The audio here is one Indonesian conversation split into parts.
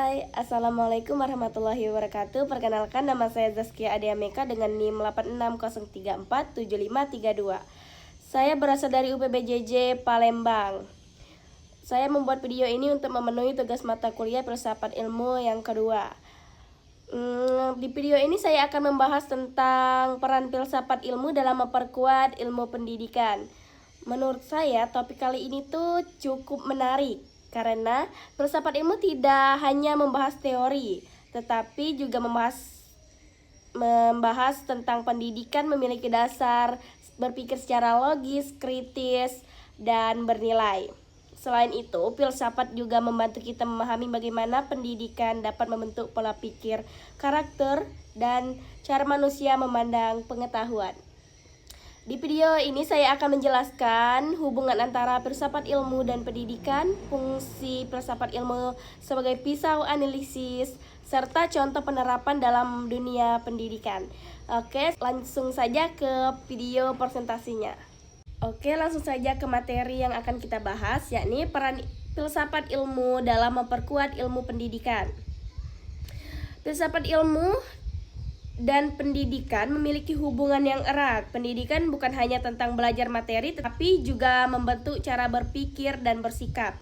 Hai, Assalamualaikum warahmatullahi wabarakatuh. Perkenalkan, nama saya Zaskia Adiameka dengan NIM 860347532. Saya berasal dari UPBJJ Palembang. Saya membuat video ini untuk memenuhi tugas mata kuliah filsafat ilmu yang kedua. Di video ini saya akan membahas tentang peran filsafat ilmu dalam memperkuat ilmu pendidikan. Menurut saya topik kali ini tuh cukup menarik karena filsafat ilmu tidak hanya membahas teori, tetapi juga membahas tentang pendidikan memiliki dasar berpikir secara logis, kritis, dan bernilai. Selain itu, filsafat juga membantu kita memahami bagaimana pendidikan dapat membentuk pola pikir, karakter, dan cara manusia memandang pengetahuan. Di video ini saya akan menjelaskan hubungan antara filsafat ilmu dan pendidikan, fungsi filsafat ilmu sebagai pisau analisis, serta contoh penerapan dalam dunia pendidikan. Oke, langsung saja ke video presentasinya. Oke, langsung saja ke materi yang akan kita bahas, yakni peran filsafat ilmu dalam memperkuat ilmu pendidikan. Filsafat ilmu dan pendidikan memiliki hubungan yang erat. Pendidikan bukan hanya tentang belajar materi, tetapi juga membentuk cara berpikir dan bersikap.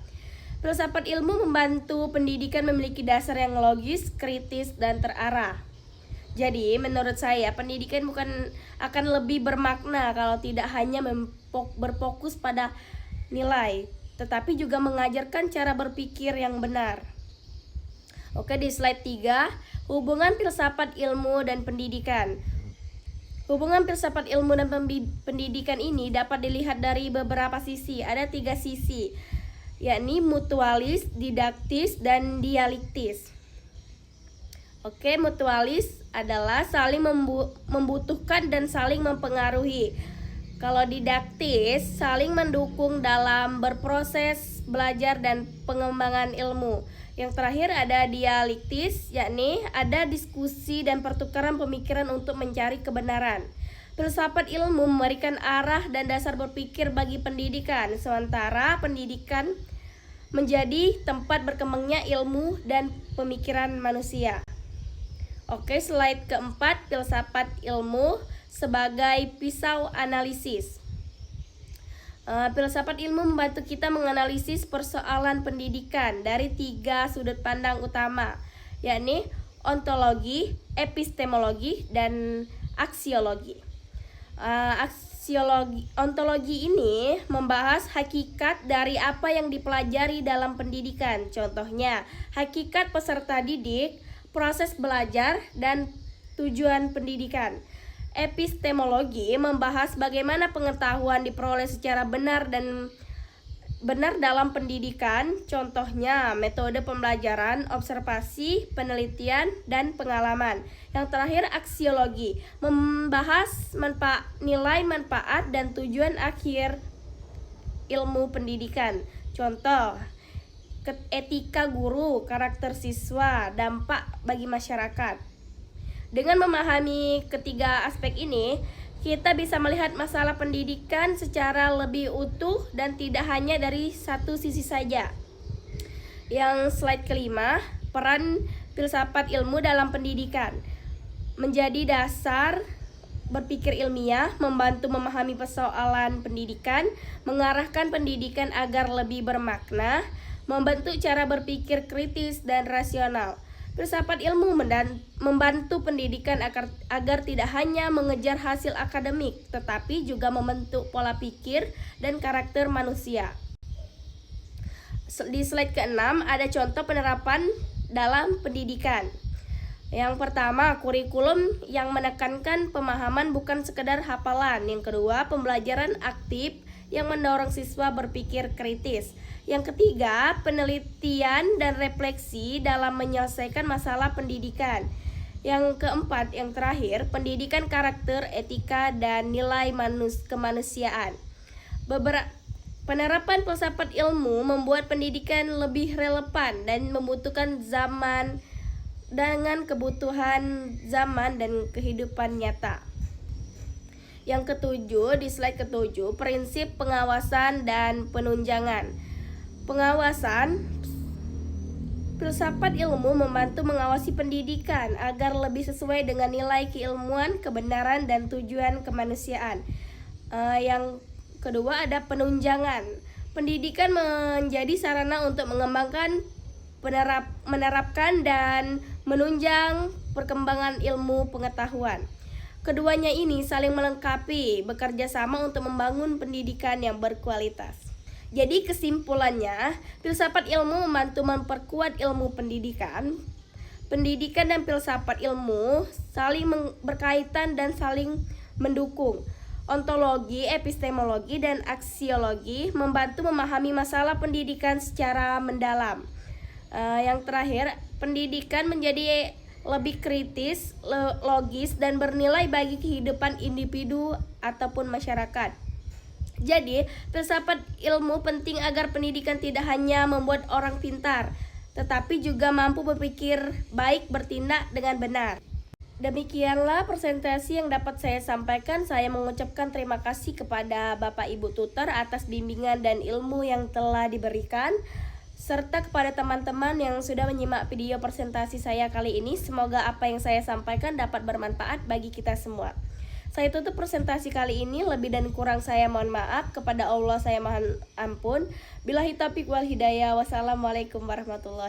Filsafat ilmu membantu pendidikan memiliki dasar yang logis, kritis, dan terarah. Jadi, menurut saya, pendidikan akan lebih bermakna kalau tidak hanya berfokus pada nilai, tetapi juga mengajarkan cara berpikir yang benar. Oke, di slide 3, hubungan filsafat ilmu dan pendidikan. Hubungan filsafat ilmu dan pendidikan ini dapat dilihat dari beberapa sisi. Ada 3 sisi, yakni mutualis, didaktis, dan dialektis. Oke, mutualis adalah saling membutuhkan dan saling mempengaruhi. Kalau didaktis, saling mendukung dalam berproses belajar dan pengembangan ilmu. Yang terakhir ada dialektis, yakni ada diskusi dan pertukaran pemikiran untuk mencari kebenaran. Filsafat ilmu memberikan arah dan dasar berpikir bagi pendidikan, sementara pendidikan menjadi tempat berkembangnya ilmu dan pemikiran manusia. Oke, slide keempat, filsafat ilmu sebagai pisau analisis. Filsafat ilmu membantu kita menganalisis persoalan pendidikan dari 3 sudut pandang utama, yakni ontologi, epistemologi, dan aksiologi. Ontologi ini membahas hakikat dari apa yang dipelajari dalam pendidikan. Contohnya, hakikat peserta didik, proses belajar, dan tujuan pendidikan. Epistemologi membahas bagaimana pengetahuan diperoleh secara benar dalam pendidikan, contohnya metode pembelajaran, observasi, penelitian, dan pengalaman. Yang terakhir, aksiologi membahas nilai manfaat dan tujuan akhir ilmu pendidikan. Contoh, etika guru, karakter siswa, dampak bagi masyarakat. Dengan memahami ketiga aspek ini, kita bisa melihat masalah pendidikan secara lebih utuh dan tidak hanya dari satu sisi saja. Yang slide kelima, peran filsafat ilmu dalam pendidikan. Menjadi dasar berpikir ilmiah, membantu memahami persoalan pendidikan, mengarahkan pendidikan agar lebih bermakna, membentuk cara berpikir kritis dan rasional. Filsafat ilmu membantu pendidikan agar tidak hanya mengejar hasil akademik, tetapi juga membentuk pola pikir dan karakter manusia. Di slide ke-6 ada contoh penerapan dalam pendidikan. Yang pertama, kurikulum yang menekankan pemahaman bukan sekedar hafalan. Yang kedua, pembelajaran aktif yang mendorong siswa berpikir kritis. Yang ketiga, penelitian dan refleksi dalam menyelesaikan masalah pendidikan. Yang keempat, yang terakhir, pendidikan karakter, etika, dan nilai kemanusiaan. Penerapan filsafat ilmu membuat pendidikan lebih relevan dan membutuhkan zaman dengan kebutuhan zaman dan kehidupan nyata. Yang ketujuh, di slide ketujuh, prinsip pengawasan dan penunjangan. Pengawasan Filsafat ilmu membantu mengawasi pendidikan agar lebih sesuai dengan nilai keilmuan, kebenaran, dan tujuan kemanusiaan. Yang kedua ada penunjangan. Pendidikan menjadi sarana untuk mengembangkan, menerapkan, dan menunjang perkembangan ilmu pengetahuan. Keduanya ini saling melengkapi, bekerja sama untuk membangun pendidikan yang berkualitas. Jadi kesimpulannya, filsafat ilmu membantu memperkuat ilmu pendidikan. Pendidikan dan filsafat ilmu saling berkaitan dan saling mendukung. Ontologi, epistemologi, dan aksiologi membantu memahami masalah pendidikan secara mendalam. Yang terakhir, pendidikan menjadi lebih kritis, logis, dan bernilai bagi kehidupan individu ataupun masyarakat. Jadi, filsafat ilmu penting agar pendidikan tidak hanya membuat orang pintar, tetapi juga mampu berpikir baik, bertindak dengan benar. Demikianlah presentasi yang dapat saya sampaikan. Saya mengucapkan terima kasih kepada Bapak Ibu Tutor atas bimbingan dan ilmu yang telah diberikan, serta kepada teman-teman yang sudah menyimak video presentasi saya kali ini. Semoga apa yang saya sampaikan dapat bermanfaat bagi kita semua. Saya tutup presentasi kali ini. Lebih dan kurang saya mohon maaf. Kepada Allah saya mohon ampun. Billahi taufiq wal hidayah. Wassalamualaikum warahmatullahi wabarakatuh.